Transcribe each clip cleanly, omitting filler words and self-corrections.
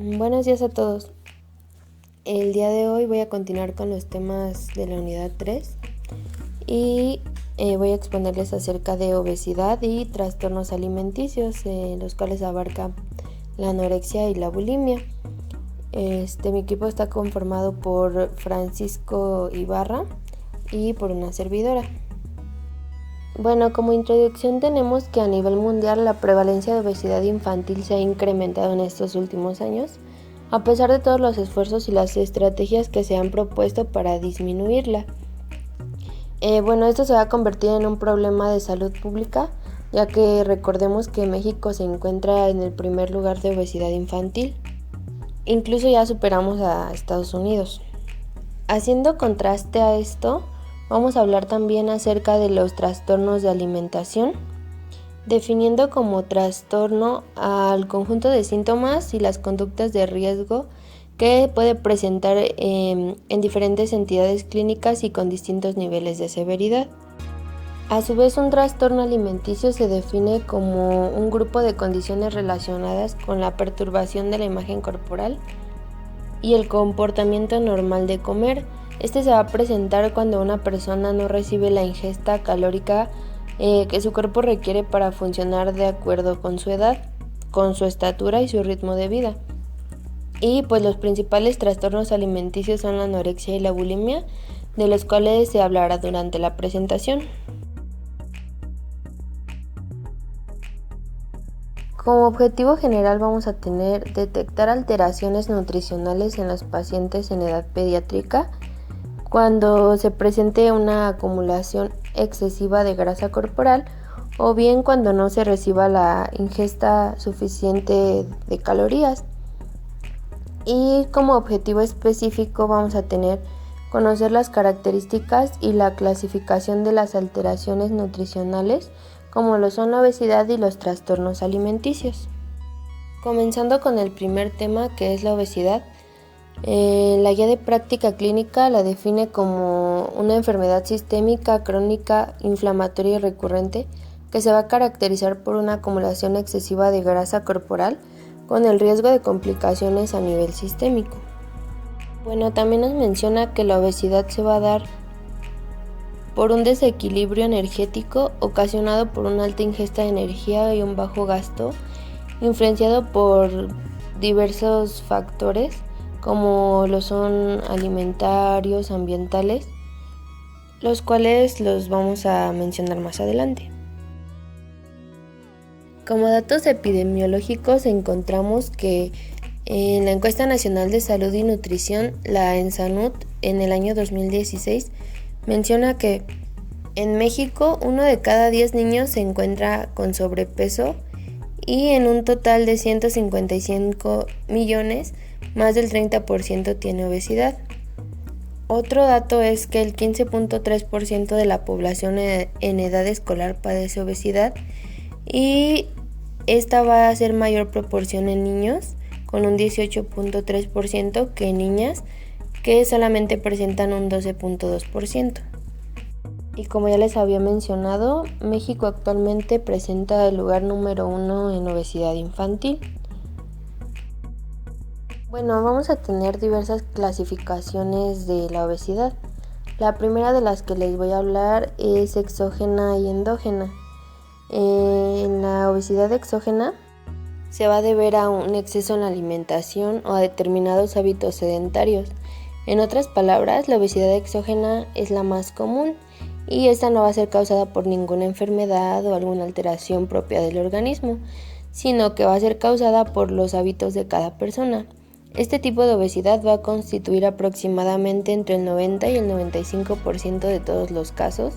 Buenos días a todos. El día de hoy voy a continuar con los temas de la unidad 3 y voy a exponerles acerca de obesidad y trastornos alimenticios, los cuales abarcan la anorexia y la bulimia. Mi equipo está conformado por Francisco Ibarra y por una servidora. Bueno, como introducción tenemos que a nivel mundial la prevalencia de obesidad infantil se ha incrementado en estos últimos años, a pesar de todos los esfuerzos y las estrategias que se han propuesto para disminuirla. Esto se va a convertir en un problema de salud pública, ya que recordemos que México se encuentra en el primer lugar de obesidad infantil. Incluso ya superamos a Estados Unidos. Haciendo contraste a esto, vamos a hablar también acerca de los trastornos de alimentación, definiendo como trastorno al conjunto de síntomas y las conductas de riesgo que puede presentar en diferentes entidades clínicas y con distintos niveles de severidad. A su vez, un trastorno alimenticio se define como un grupo de condiciones relacionadas con la perturbación de la imagen corporal y el comportamiento normal de comer. Este se va a presentar cuando una persona no recibe la ingesta calórica que su cuerpo requiere para funcionar de acuerdo con su edad, con su estatura y su ritmo de vida. Y pues los principales trastornos alimenticios son la anorexia y la bulimia, de los cuales se hablará durante la presentación. Como objetivo general vamos a tener detectar alteraciones nutricionales en los pacientes en edad pediátrica, cuando se presente una acumulación excesiva de grasa corporal o bien cuando no se reciba la ingesta suficiente de calorías. Y como objetivo específico vamos a tener conocer las características y la clasificación de las alteraciones nutricionales, como lo son la obesidad y los trastornos alimenticios. Comenzando con el primer tema, que es la obesidad. La guía de práctica clínica la define como una enfermedad sistémica, crónica, inflamatoria y recurrente que se va a caracterizar por una acumulación excesiva de grasa corporal con el riesgo de complicaciones a nivel sistémico. También nos menciona que la obesidad se va a dar por un desequilibrio energético ocasionado por una alta ingesta de energía y un bajo gasto, influenciado por diversos factores como lo son alimentarios, ambientales, los cuales los vamos a mencionar más adelante. Como datos epidemiológicos encontramos que en la Encuesta Nacional de Salud y Nutrición, la ENSANUT, en el año 2016, menciona que en México 1 de cada 10 niños se encuentra con sobrepeso y en un total de 155 millones, más del 30% tiene obesidad. Otro dato es que el 15.3% de la población en edad escolar padece obesidad y esta va a ser mayor proporción en niños, con un 18.3% que en niñas, que solamente presentan un 12.2%. Y como ya les había mencionado, México actualmente presenta el lugar número 1 en obesidad infantil. Vamos a tener diversas clasificaciones de la obesidad. La primera de las que les voy a hablar es exógena y endógena. En la obesidad exógena se va a deber a un exceso en la alimentación o a determinados hábitos sedentarios. En otras palabras, la obesidad exógena es la más común y esta no va a ser causada por ninguna enfermedad o alguna alteración propia del organismo, sino que va a ser causada por los hábitos de cada persona. Este tipo de obesidad va a constituir aproximadamente entre el 90 y el 95% de todos los casos,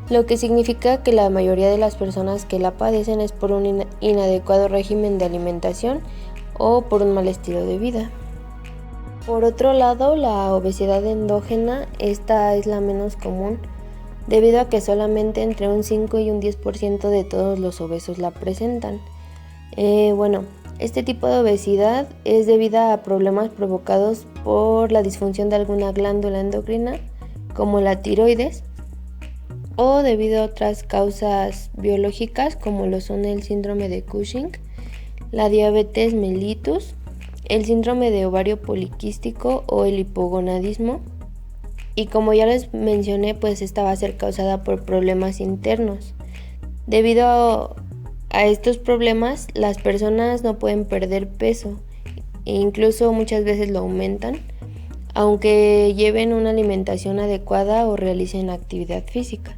lo que significa que la mayoría de las personas que la padecen es por un inadecuado régimen de alimentación o por un mal estilo de vida. Por otro lado, la obesidad endógena, esta es la menos común, debido a que solamente entre un 5 y un 10% de todos los obesos la presentan. Este tipo de obesidad es debida a problemas provocados por la disfunción de alguna glándula endocrina, como la tiroides, o debido a otras causas biológicas, como lo son el síndrome de Cushing, la diabetes mellitus, el síndrome de ovario poliquístico o el hipogonadismo. Y como ya les mencioné, pues esta va a ser causada por problemas internos. Debido a estos problemas, las personas no pueden perder peso e incluso muchas veces lo aumentan, aunque lleven una alimentación adecuada o realicen actividad física.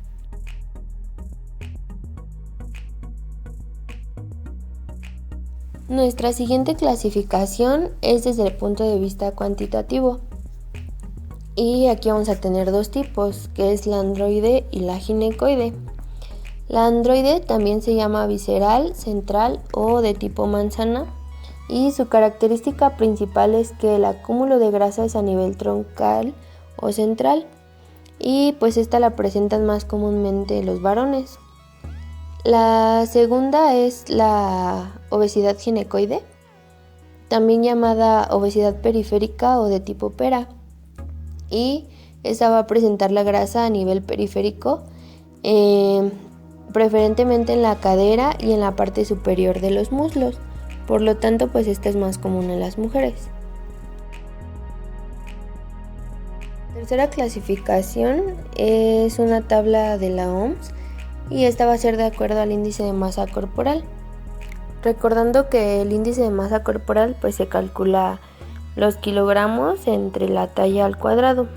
Nuestra siguiente clasificación es desde el punto de vista cuantitativo. Y aquí vamos a tener dos tipos, que es la androide y la ginecoide. La androide también se llama visceral, central o de tipo manzana, y su característica principal es que el acúmulo de grasa es a nivel troncal o central, y pues esta la presentan más comúnmente los varones. La segunda es la obesidad ginecoide, también llamada obesidad periférica o de tipo pera, y esta va a presentar la grasa a nivel periférico, preferentemente en la cadera y en la parte superior de los muslos. Por lo tanto, pues esta es más común en las mujeres. La tercera clasificación es una tabla de la OMS y esta va a ser de acuerdo al índice de masa corporal. Recordando que el índice de masa corporal pues se calcula los kilogramos entre la talla al cuadrado.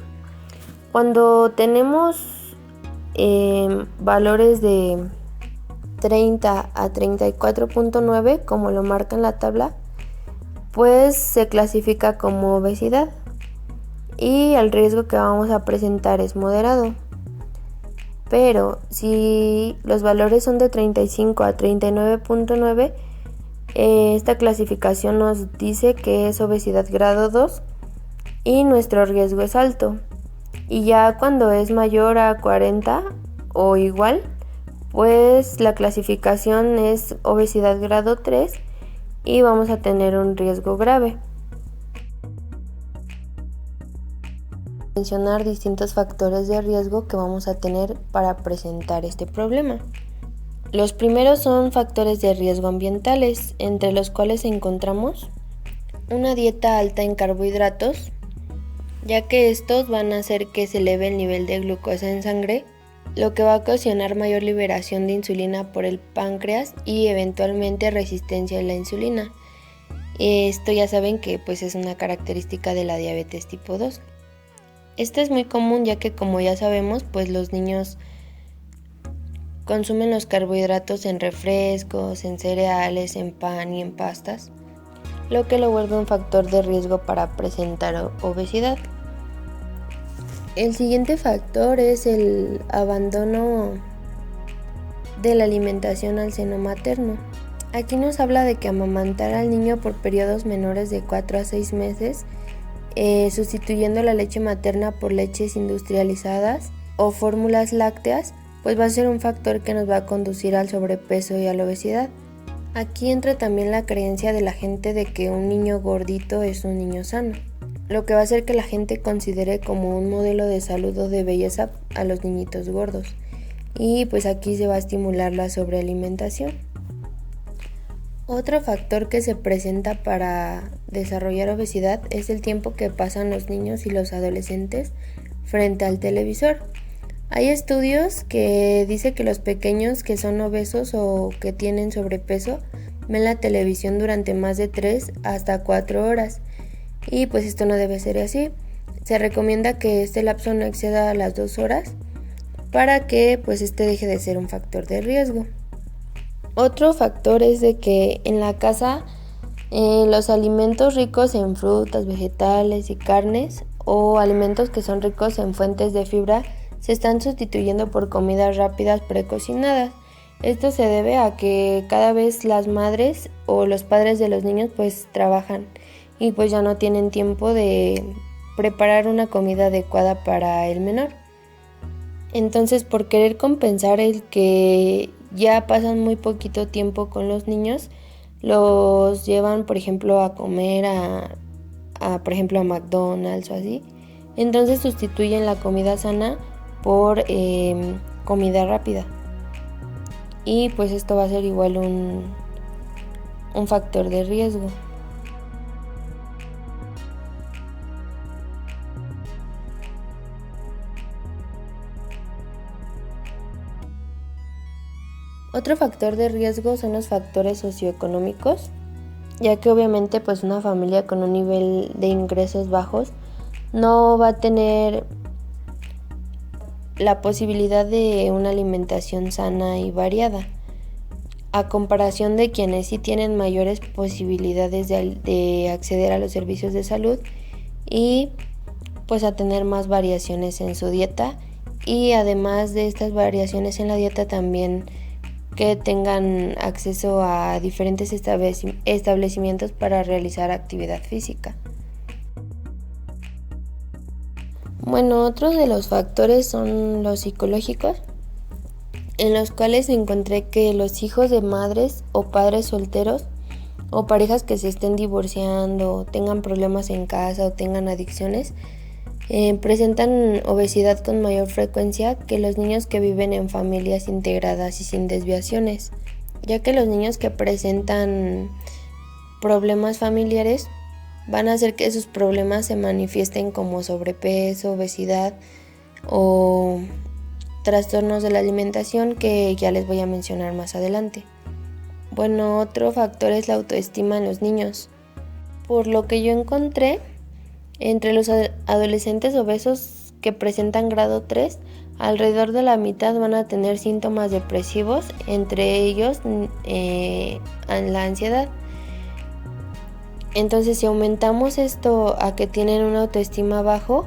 Cuando tenemos valores de 30 a 34.9, como lo marca en la tabla, pues se clasifica como obesidad y el riesgo que vamos a presentar es moderado. Pero si los valores son de 35 a 39.9, esta clasificación nos dice que es obesidad grado 2 y nuestro riesgo es alto. Y ya cuando es mayor a 40 o igual, pues la clasificación es obesidad grado 3 y vamos a tener un riesgo grave. Mencionar distintos factores de riesgo que vamos a tener para presentar este problema. Los primeros son factores de riesgo ambientales, entre los cuales encontramos una dieta alta en carbohidratos, ya que estos van a hacer que se eleve el nivel de glucosa en sangre, lo que va a ocasionar mayor liberación de insulina por el páncreas y eventualmente resistencia a la insulina. Esto ya saben que pues es una característica de la diabetes tipo 2. Esto es muy común ya que, como ya sabemos, pues los niños consumen los carbohidratos en refrescos, en cereales, en pan y en pastas, lo que lo vuelve un factor de riesgo para presentar obesidad. El siguiente factor es el abandono de la alimentación al seno materno. Aquí nos habla de que amamantar al niño por periodos menores de 4 a 6 meses, sustituyendo la leche materna por leches industrializadas o fórmulas lácteas, pues va a ser un factor que nos va a conducir al sobrepeso y a la obesidad. Aquí entra también la creencia de la gente de que un niño gordito es un niño sano, lo que va a hacer que la gente considere como un modelo de salud o de belleza a los niñitos gordos, y pues aquí se va a estimular la sobrealimentación. Otro factor que se presenta para desarrollar obesidad es el tiempo que pasan los niños y los adolescentes frente al televisor. Hay estudios que dicen que los pequeños que son obesos o que tienen sobrepeso ven la televisión durante más de 3 hasta 4 horas, y pues esto no debe ser así. Se recomienda que este lapso no exceda a las 2 horas para que pues este deje de ser un factor de riesgo. Otro factor es de que en la casa los alimentos ricos en frutas, vegetales y carnes, o alimentos que son ricos en fuentes de fibra, se están sustituyendo por comidas rápidas precocinadas. Esto se debe a que cada vez las madres o los padres de los niños pues trabajan y pues ya no tienen tiempo de preparar una comida adecuada para el menor. Entonces, por querer compensar el que ya pasan muy poquito tiempo con los niños, los llevan, por ejemplo, a comer por ejemplo, a McDonald's o así. Entonces sustituyen la comida sana por comida rápida. Y pues esto va a ser igual un factor de riesgo. Otro factor de riesgo son los factores socioeconómicos, ya que obviamente pues una familia con un nivel de ingresos bajos no va a tener la posibilidad de una alimentación sana y variada, a comparación de quienes sí tienen mayores posibilidades de acceder a los servicios de salud y pues a tener más variaciones en su dieta, y además de estas variaciones en la dieta también que tengan acceso a diferentes establecimientos para realizar actividad física. Bueno, otros de los factores son los psicológicos, en los cuales encontré que los hijos de madres o padres solteros o parejas que se estén divorciando, tengan problemas en casa o tengan adicciones, presentan obesidad con mayor frecuencia que los niños que viven en familias integradas y sin desviaciones, ya que los niños que presentan problemas familiares van a hacer que sus problemas se manifiesten como sobrepeso, obesidad o trastornos de la alimentación, que ya les voy a mencionar más adelante. Bueno, otro factor es la autoestima en los niños. Por lo que yo encontré, entre los adolescentes obesos que presentan grado 3, alrededor de la mitad van a tener síntomas depresivos, entre ellos la ansiedad. Entonces, si aumentamos esto a que tienen una autoestima bajo,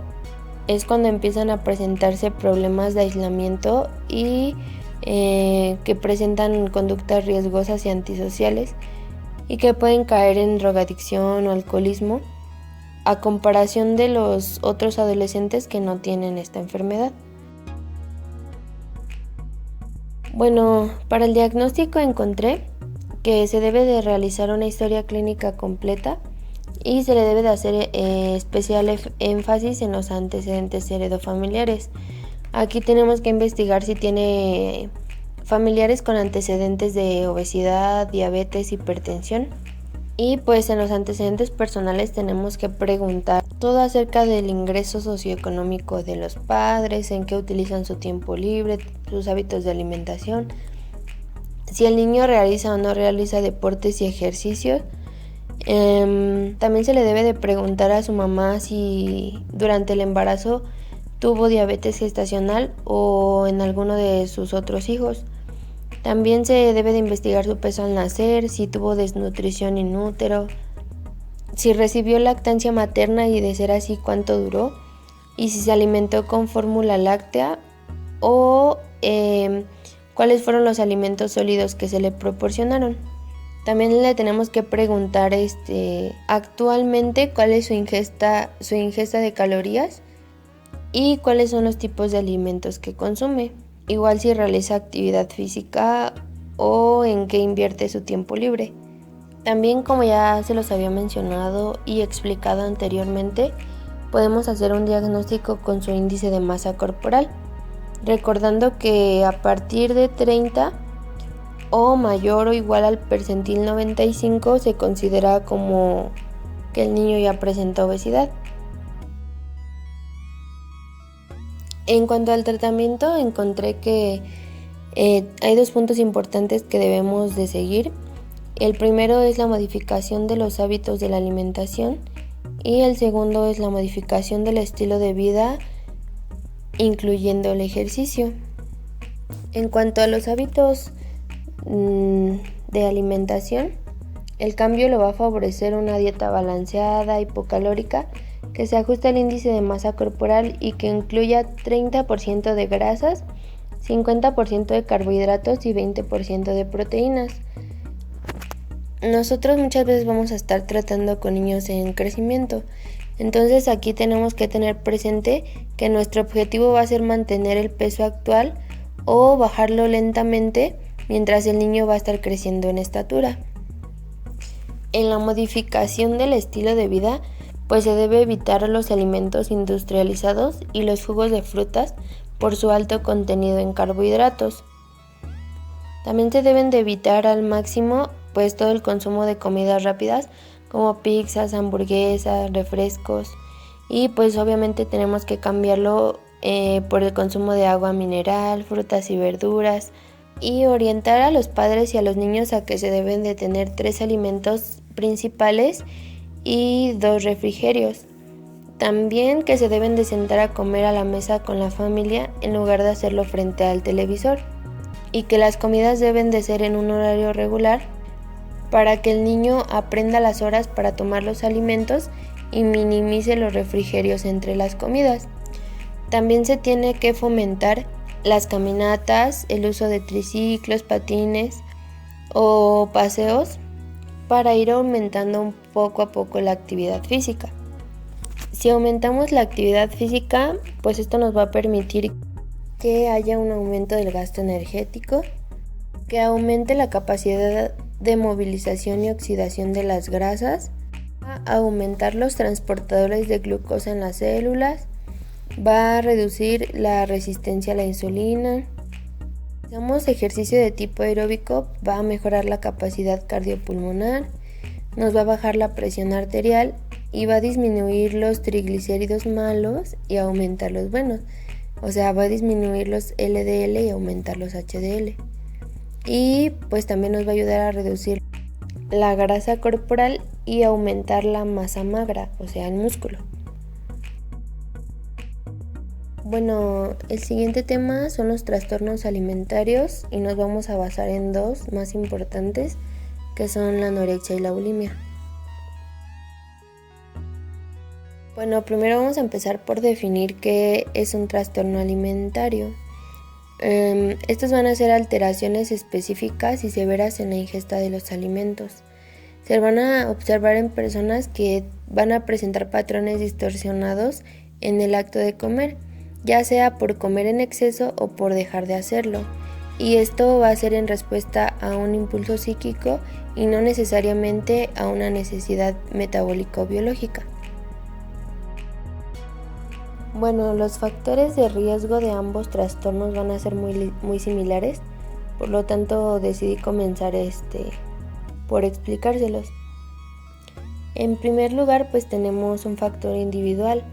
es cuando empiezan a presentarse problemas de aislamiento y que presentan conductas riesgosas y antisociales, y que pueden caer en drogadicción o alcoholismo, a comparación de los otros adolescentes que no tienen esta enfermedad. Bueno, para el diagnóstico encontré que se debe de realizar una historia clínica completa y se le debe de hacer especial énfasis en los antecedentes heredofamiliares. Aquí tenemos que investigar si tiene familiares con antecedentes de obesidad, diabetes, hipertensión. Y pues en los antecedentes personales tenemos que preguntar todo acerca del ingreso socioeconómico de los padres, en qué utilizan su tiempo libre, sus hábitos de alimentación, si el niño realiza o no realiza deportes y ejercicios. También se le debe de preguntar a su mamá si durante el embarazo tuvo diabetes gestacional o en alguno de sus otros hijos. También se debe de investigar su peso al nacer, si tuvo desnutrición in útero, si recibió lactancia materna y de ser así cuánto duró, y si se alimentó con fórmula láctea o cuáles fueron los alimentos sólidos que se le proporcionaron. También le tenemos que preguntar actualmente cuál es su ingesta de calorías y cuáles son los tipos de alimentos que consume. Igual si realiza actividad física o en qué invierte su tiempo libre. También, como ya se los había mencionado y explicado anteriormente, podemos hacer un diagnóstico con su índice de masa corporal, recordando que a partir de 30 o mayor o igual al percentil 95 se considera como que el niño ya presenta obesidad. En cuanto al tratamiento, encontré que hay dos puntos importantes que debemos de seguir. El primero es la modificación de los hábitos de la alimentación y el segundo es la modificación del estilo de vida, incluyendo el ejercicio. En cuanto a los hábitos de alimentación, el cambio lo va a favorecer una dieta balanceada, hipocalórica, que se ajuste al índice de masa corporal y que incluya 30% de grasas, 50% de carbohidratos y 20% de proteínas. Nosotros muchas veces vamos a estar tratando con niños en crecimiento, entonces aquí tenemos que tener presente que nuestro objetivo va a ser mantener el peso actual o bajarlo lentamente mientras el niño va a estar creciendo en estatura. En la modificación del estilo de vida, pues se debe evitar los alimentos industrializados y los jugos de frutas por su alto contenido en carbohidratos. También se deben de evitar al máximo pues todo el consumo de comidas rápidas como pizzas, hamburguesas, refrescos, y pues obviamente tenemos que cambiarlo por el consumo de agua mineral, frutas y verduras, y orientar a los padres y a los niños a que se deben de tener 3 alimentos principales y 2 refrigerios. También que se deben de sentar a comer a la mesa con la familia en lugar de hacerlo frente al televisor, y que las comidas deben de ser en un horario regular para que el niño aprenda las horas para tomar los alimentos y minimice los refrigerios entre las comidas. También se tiene que fomentar las caminatas, el uso de triciclos, patines o paseos para ir aumentando poco a poco la actividad física. Si aumentamos la actividad física, pues esto nos va a permitir que haya un aumento del gasto energético, que aumente la capacidad de movilización y oxidación de las grasas, va a aumentar los transportadores de glucosa en las células, va a reducir la resistencia a la insulina. Si hacemos ejercicio de tipo aeróbico, va a mejorar la capacidad cardiopulmonar, nos va a bajar la presión arterial y va a disminuir los triglicéridos malos y aumentar los buenos. O sea, va a disminuir los LDL y aumentar los HDL. Y pues también nos va a ayudar a reducir la grasa corporal y aumentar la masa magra, o sea, el músculo. Bueno, el siguiente tema son los trastornos alimentarios y nos vamos a basar en 2 más importantes, que son la anorexia y la bulimia. Bueno, primero vamos a empezar por definir qué es un trastorno alimentario. Estos van a ser alteraciones específicas y severas en la ingesta de los alimentos. Se van a observar en personas que van a presentar patrones distorsionados en el acto de comer, ya sea por comer en exceso o por dejar de hacerlo. Y esto va a ser en respuesta a un impulso psíquico y no necesariamente a una necesidad metabólica o biológica. Bueno, los factores de riesgo de ambos trastornos van a ser muy similares, por lo tanto decidí comenzar por explicárselos. En primer lugar, pues tenemos un factor individual.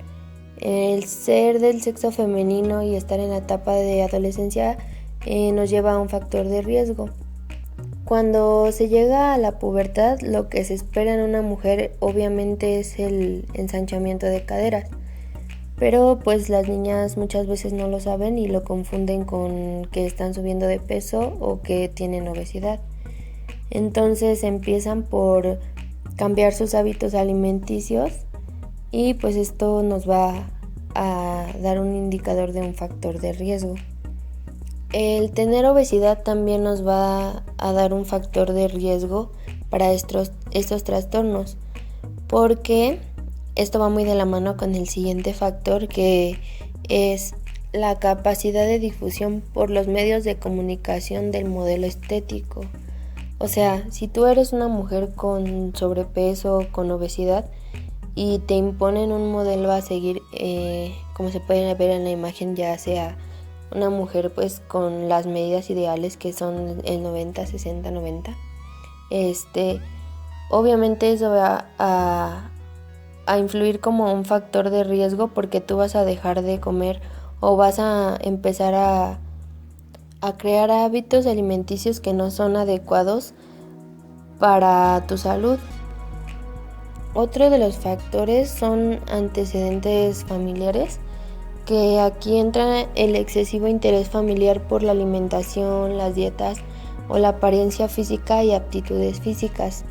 El ser del sexo femenino y estar en la etapa de adolescencia nos lleva a un factor de riesgo. Cuando se llega a la pubertad, lo que se espera en una mujer obviamente es el ensanchamiento de caderas. Pero pues las niñas muchas veces no lo saben y lo confunden con que están subiendo de peso o que tienen obesidad. Entonces empiezan por cambiar sus hábitos alimenticios y pues esto nos va a dar un indicador de un factor de riesgo. El tener obesidad también nos va a dar un factor de riesgo para estos trastornos, porque esto va muy de la mano con el siguiente factor, que es la capacidad de difusión por los medios de comunicación del modelo estético. O sea, si tú eres una mujer con sobrepeso o con obesidad y te imponen un modelo a seguir, como se puede ver en la imagen, ya sea una mujer pues con las medidas ideales que son el 90, 60, 90, obviamente eso va a influir como un factor de riesgo, porque tú vas a dejar de comer o vas a empezar a crear hábitos alimenticios que no son adecuados para tu salud. Otro de los factores son antecedentes familiares, que aquí entra el excesivo interés familiar por la alimentación, las dietas o la apariencia física y aptitudes físicas.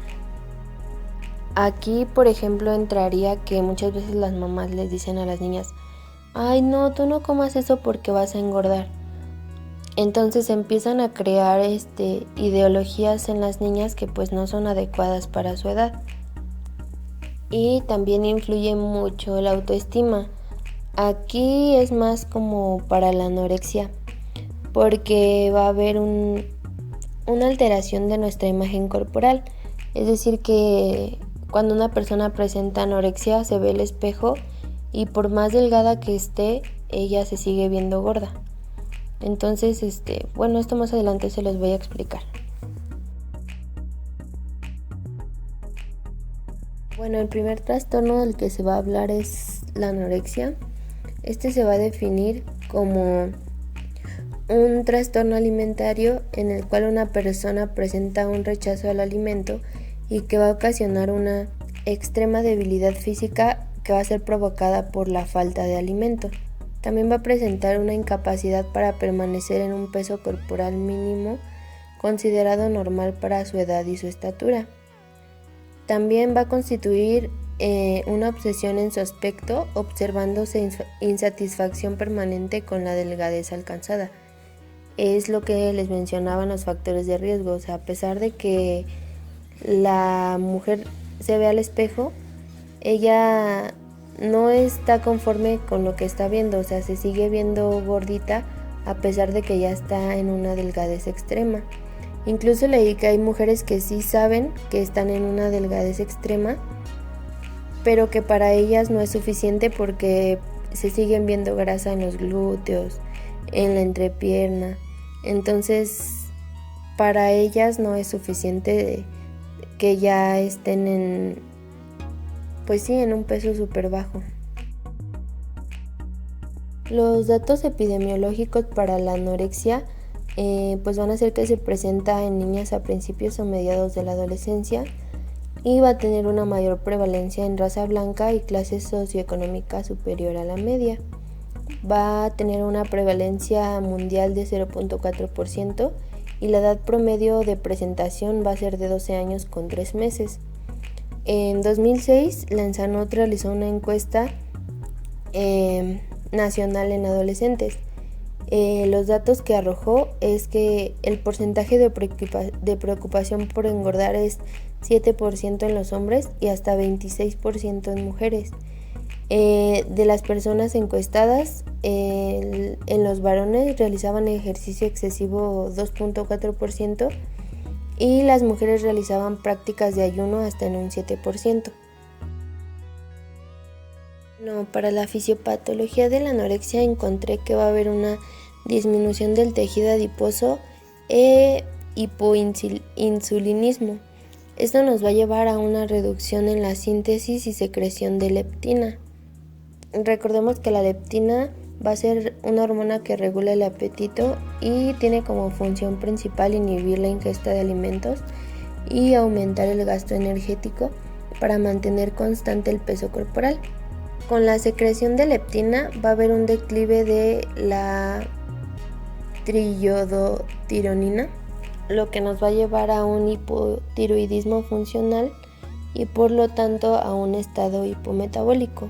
Aquí, por ejemplo, entraría que muchas veces las mamás les dicen a las niñas: ay, no, tú no comas eso porque vas a engordar. Entonces empiezan a crear ideologías en las niñas que pues no son adecuadas para su edad. Y también influye mucho la autoestima. Aquí es más como para la anorexia, porque va a haber una alteración de nuestra imagen corporal. Es decir, que cuando una persona presenta anorexia se ve el espejo y por más delgada que esté, ella se sigue viendo gorda. Entonces, esto más adelante se los voy a explicar. Bueno, el primer trastorno del que se va a hablar es la anorexia. Se va a definir como un trastorno alimentario en el cual una persona presenta un rechazo al alimento y que va a ocasionar una extrema debilidad física que va a ser provocada por la falta de alimento. También va a presentar una incapacidad para permanecer en un peso corporal mínimo considerado normal para su edad y su estatura. También va a constituir una obsesión en su aspecto, observándose insatisfacción permanente con la delgadez alcanzada. Es lo que les mencionaban los factores de riesgo. O sea, a pesar de que la mujer se ve al espejo, ella no está conforme con lo que está viendo, o sea, se sigue viendo gordita a pesar de que ya está en una delgadez extrema. Incluso leí que hay mujeres que sí saben que están en una delgadez extrema, pero que para ellas no es suficiente porque se siguen viendo grasa en los glúteos, en la entrepierna. Entonces, para ellas no es suficiente que ya estén en un peso súper bajo. Los datos epidemiológicos para la anorexia van a ser que se presenta en niñas a principios o mediados de la adolescencia y va a tener una mayor prevalencia en raza blanca y clase socioeconómica superior a la media. Va a tener una prevalencia mundial de 0.4% y la edad promedio de presentación va a ser de 12 años con 3 meses. En 2006, la Ensanud realizó una encuesta nacional en adolescentes. Los datos que arrojó es que el porcentaje de preocupación por engordar es 7% en los hombres y hasta 26% en mujeres. De las personas encuestadas, en los varones realizaban ejercicio excesivo 2.4% y las mujeres realizaban prácticas de ayuno hasta en un 7%. Para la fisiopatología de la anorexia encontré que va a haber una disminución del tejido adiposo e hipoinsulinismo. Esto nos va a llevar a una reducción en la síntesis y secreción de leptina. Recordemos que la leptina va a ser una hormona que regula el apetito y tiene como función principal inhibir la ingesta de alimentos y aumentar el gasto energético para mantener constante el peso corporal. Con la secreción de leptina va a haber un declive de la triiodotironina, lo que nos va a llevar a un hipotiroidismo funcional y por lo tanto a un estado hipometabólico.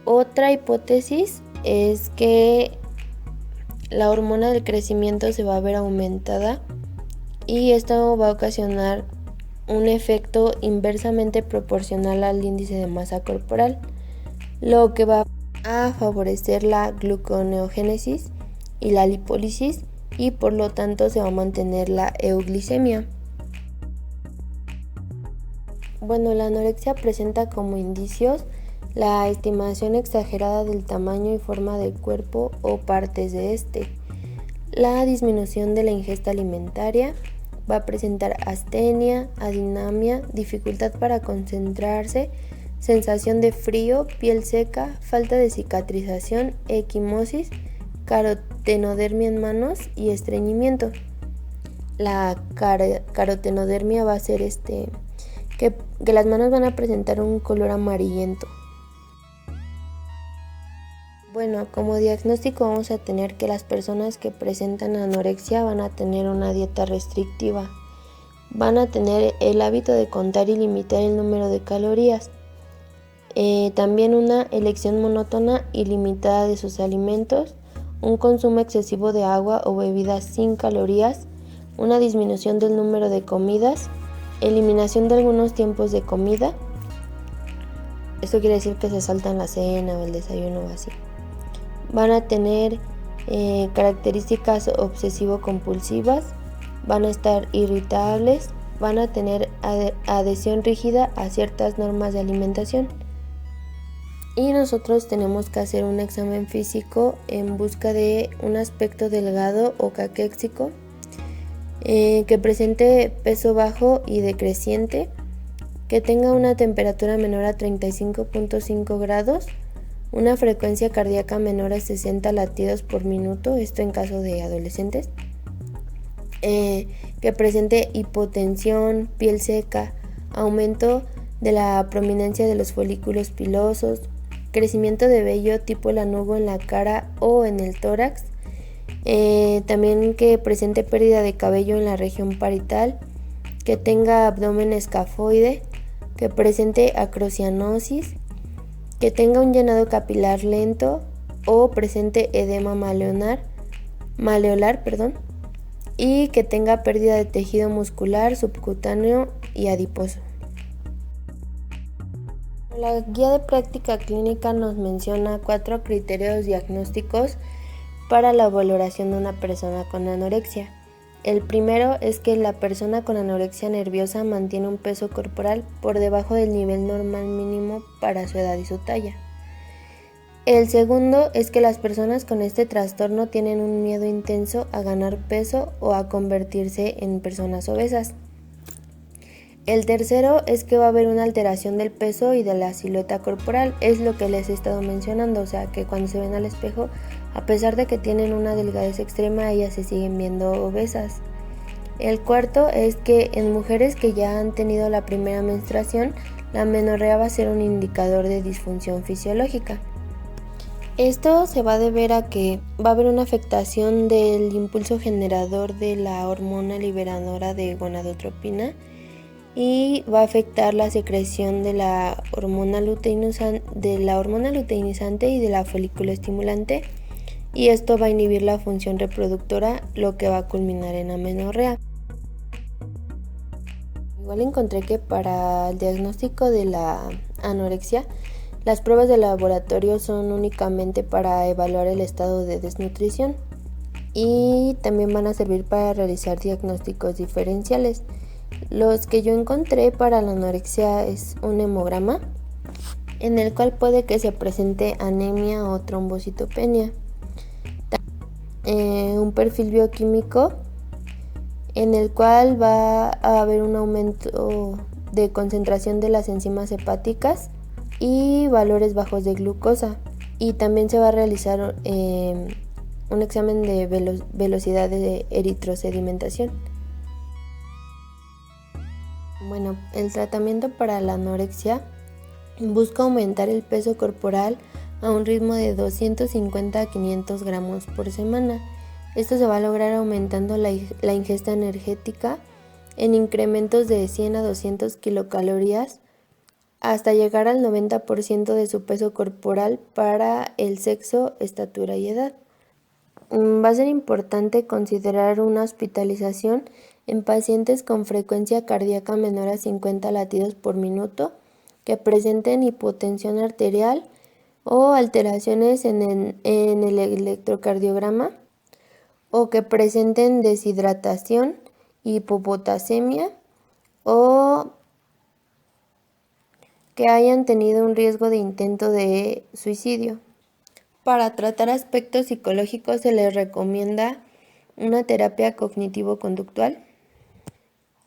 Otra hipótesis es que la hormona del crecimiento se va a ver aumentada y esto va a ocasionar un efecto inversamente proporcional al índice de masa corporal, lo que va a favorecer la gluconeogénesis y la lipólisis y por lo tanto se va a mantener la euglicemia. La anorexia presenta como indicios la estimación exagerada del tamaño y forma del cuerpo o partes de este, la disminución de la ingesta alimentaria, va a presentar astenia, adinamia, dificultad para concentrarse, sensación de frío, piel seca, falta de cicatrización, equimosis, carotenodermia en manos y estreñimiento. La carotenodermia va a ser que las manos van a presentar un color amarillento. Como diagnóstico vamos a tener que las personas que presentan anorexia van a tener una dieta restrictiva, van a tener el hábito de contar y limitar el número de calorías, también una elección monótona y limitada de sus alimentos, un consumo excesivo de agua o bebidas sin calorías, una disminución del número de comidas, eliminación de algunos tiempos de comida. Esto quiere decir que se saltan la cena o el desayuno o así. Van a tener características obsesivo-compulsivas, van a estar irritables, van a tener adhesión rígida a ciertas normas de alimentación. Y nosotros tenemos que hacer un examen físico en busca de un aspecto delgado o caquéxico, que presente peso bajo y decreciente, que tenga una temperatura menor a 35.5 grados, una frecuencia cardíaca menor a 60 latidos por minuto, esto en caso de adolescentes, que presente hipotensión, piel seca, aumento de la prominencia de los folículos pilosos, crecimiento de vello tipo lanugo en la cara o en el tórax, también que presente pérdida de cabello en la región parietal, que tenga abdomen escafoide, que presente acrocianosis, que tenga un llenado capilar lento o presente edema maleolar, y que tenga pérdida de tejido muscular, subcutáneo y adiposo. La guía de práctica clínica nos menciona 4 criterios diagnósticos para la valoración de una persona con anorexia. El primero es que la persona con anorexia nerviosa mantiene un peso corporal por debajo del nivel normal mínimo para su edad y su talla. El segundo es que las personas con este trastorno tienen un miedo intenso a ganar peso o a convertirse en personas obesas. El tercero es que va a haber una alteración del peso y de la silueta corporal, es lo que les he estado mencionando, o sea que cuando se ven al espejo, a pesar de que tienen una delgadez extrema, ellas se siguen viendo obesas. El cuarto es que en mujeres que ya han tenido la primera menstruación, la amenorrea va a ser un indicador de disfunción fisiológica. Esto se va a deber a que va a haber una afectación del impulso generador de la hormona liberadora de gonadotropina y va a afectar la secreción de la hormona luteinizante y de la folículo estimulante, y esto va a inhibir la función reproductora, lo que va a culminar en amenorrea. Igual encontré que para el diagnóstico de la anorexia, las pruebas de laboratorio son únicamente para evaluar el estado de desnutrición y también van a servir para realizar diagnósticos diferenciales. Los que yo encontré para la anorexia es un hemograma, en el cual puede que se presente anemia o trombocitopenia, un perfil bioquímico en el cual va a haber un aumento de concentración de las enzimas hepáticas y valores bajos de glucosa, y también se va a realizar un examen de velocidad de eritrosedimentación. Bueno, el tratamiento para la anorexia busca aumentar el peso corporal a un ritmo de 250 a 500 gramos por semana. Esto se va a lograr aumentando la ingesta energética en incrementos de 100 a 200 kilocalorías hasta llegar al 90% de su peso corporal para el sexo, estatura y edad. Va a ser importante considerar una hospitalización en pacientes con frecuencia cardíaca menor a 50 latidos por minuto, que presenten hipotensión arterial o alteraciones en el electrocardiograma, o que presenten deshidratación, hipopotasemia o que hayan tenido un riesgo de intento de suicidio. Para tratar aspectos psicológicos se les recomienda una terapia cognitivo-conductual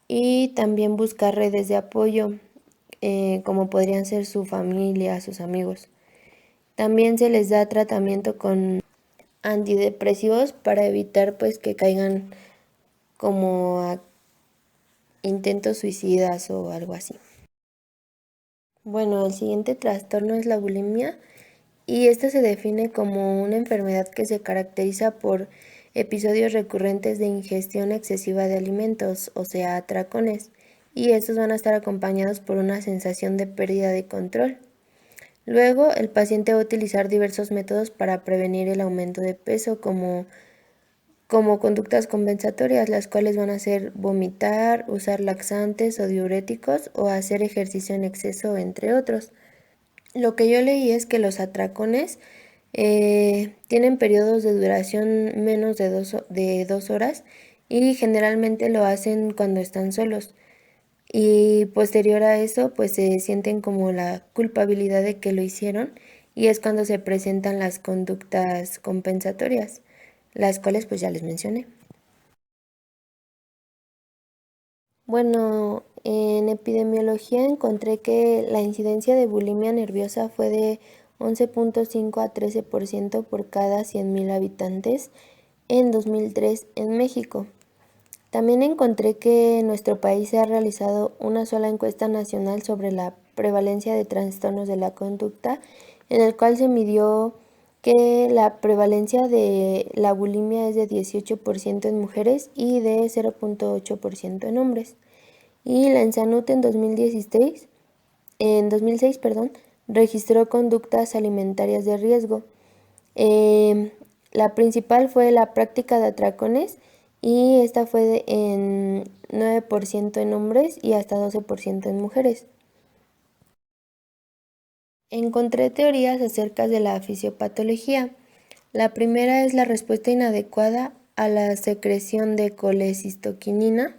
y también buscar redes de apoyo, como podrían ser su familia, sus amigos. También se les da tratamiento con antidepresivos para evitar pues que caigan como a intentos suicidas o algo así. Bueno, el siguiente trastorno es la bulimia, y esta se define como una enfermedad que se caracteriza por episodios recurrentes de ingestión excesiva de alimentos, o sea, atracones, y estos van a estar acompañados por una sensación de pérdida de control. Luego, el paciente va a utilizar diversos métodos para prevenir el aumento de peso, como conductas compensatorias, las cuales van a ser vomitar, usar laxantes o diuréticos o hacer ejercicio en exceso, entre otros. Lo que yo leí es que los atracones tienen periodos de duración menos de 2 horas, y generalmente lo hacen cuando están solos. Y posterior a eso, pues se sienten como la culpabilidad de que lo hicieron, y es cuando se presentan las conductas compensatorias, las cuales pues ya les mencioné. Bueno, en epidemiología encontré que la incidencia de bulimia nerviosa fue de 11.5 a 13% por cada 100.000 habitantes en 2003 en México. También encontré que en nuestro país se ha realizado una sola encuesta nacional sobre la prevalencia de trastornos de la conducta, en el cual se midió que la prevalencia de la bulimia es de 18% en mujeres y de 0.8% en hombres. Y la ENSANUT en 2006, registró conductas alimentarias de riesgo. La principal fue la práctica de atracones, y esta fue en 9% en hombres y hasta 12% en mujeres. Encontré teorías acerca de la fisiopatología. La primera es la respuesta inadecuada a la secreción de colecistoquinina,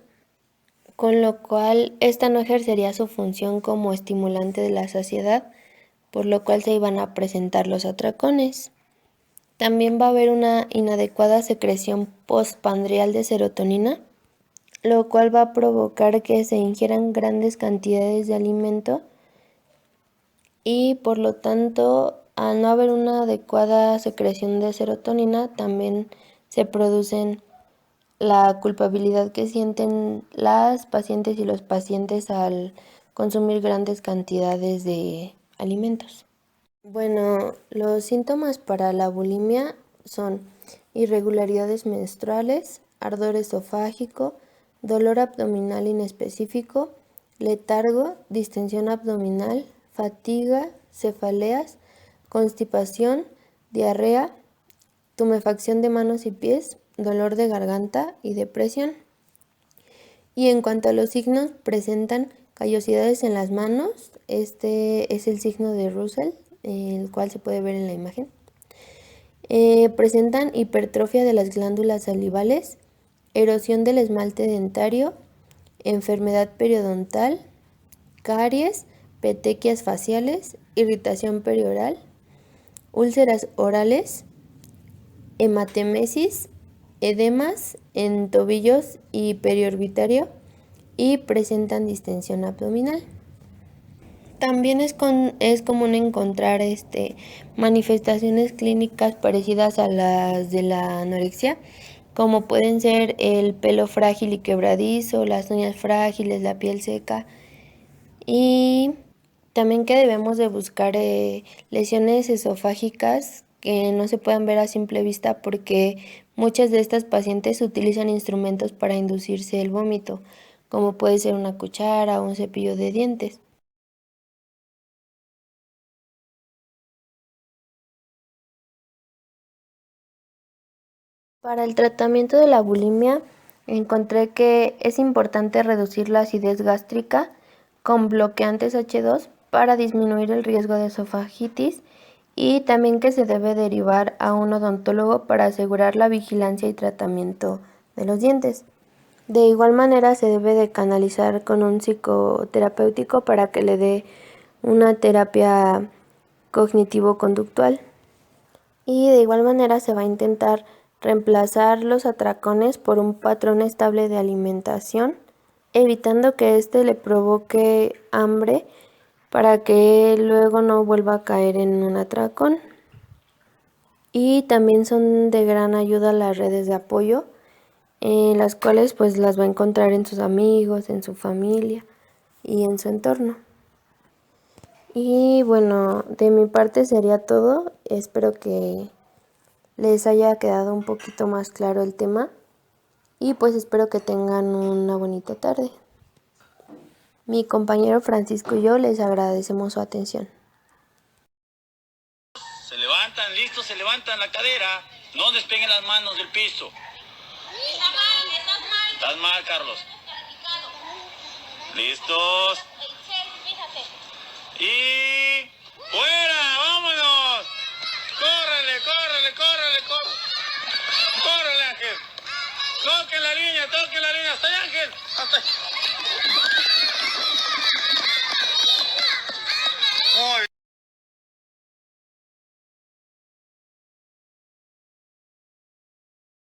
con lo cual esta no ejercería su función como estimulante de la saciedad, por lo cual se iban a presentar los atracones. También va a haber una inadecuada secreción postprandial de serotonina, lo cual va a provocar que se ingieran grandes cantidades de alimento y por lo tanto, al no haber una adecuada secreción de serotonina, también se producen la culpabilidad que sienten las pacientes y los pacientes al consumir grandes cantidades de alimentos. Bueno, los síntomas para la bulimia son irregularidades menstruales, ardor esofágico, dolor abdominal inespecífico, letargo, distensión abdominal, fatiga, cefaleas, constipación, diarrea, tumefacción de manos y pies, dolor de garganta y depresión. Y en cuanto a los signos, presentan callosidades en las manos. Este es el signo de Russell, el cual se puede ver en la imagen. Presentan hipertrofia de las glándulas salivales, erosión del esmalte dentario, enfermedad periodontal, caries, petequias faciales, irritación perioral, úlceras orales, hematemesis, edemas en tobillos y periorbitario, y presentan distensión abdominal. También es común encontrar manifestaciones clínicas parecidas a las de la anorexia, como pueden ser el pelo frágil y quebradizo, las uñas frágiles, la piel seca, y también que debemos de buscar lesiones esofágicas que no se puedan ver a simple vista, porque muchas de estas pacientes utilizan instrumentos para inducirse el vómito, como puede ser una cuchara o un cepillo de dientes. Para el tratamiento de la bulimia, encontré que es importante reducir la acidez gástrica con bloqueantes H2 para disminuir el riesgo de esofagitis, y también que se debe derivar a un odontólogo para asegurar la vigilancia y tratamiento de los dientes. De igual manera, se debe de canalizar con un psicoterapéutico para que le dé una terapia cognitivo-conductual. Y de igual manera se va a intentar reemplazar los atracones por un patrón estable de alimentación, evitando que éste le provoque hambre para que luego no vuelva a caer en un atracón. Y también son de gran ayuda las redes de apoyo, en las cuales pues las va a encontrar en sus amigos, en su familia y en su entorno. Y bueno, de mi parte sería todo. Espero que les haya quedado un poquito más claro el tema, y pues espero que tengan una bonita tarde. Mi compañero Francisco y yo les agradecemos su atención. Se levantan, listos, se levantan la cadera, no despeguen las manos del piso. Está mal, estás mal. Estás mal, Carlos. Listos. Fíjate. Y fuera, vámonos. Córrele, córrele, córrele, córrele. Córrele, Ángel. Toque la línea, hasta allá, Ángel. Hasta allá.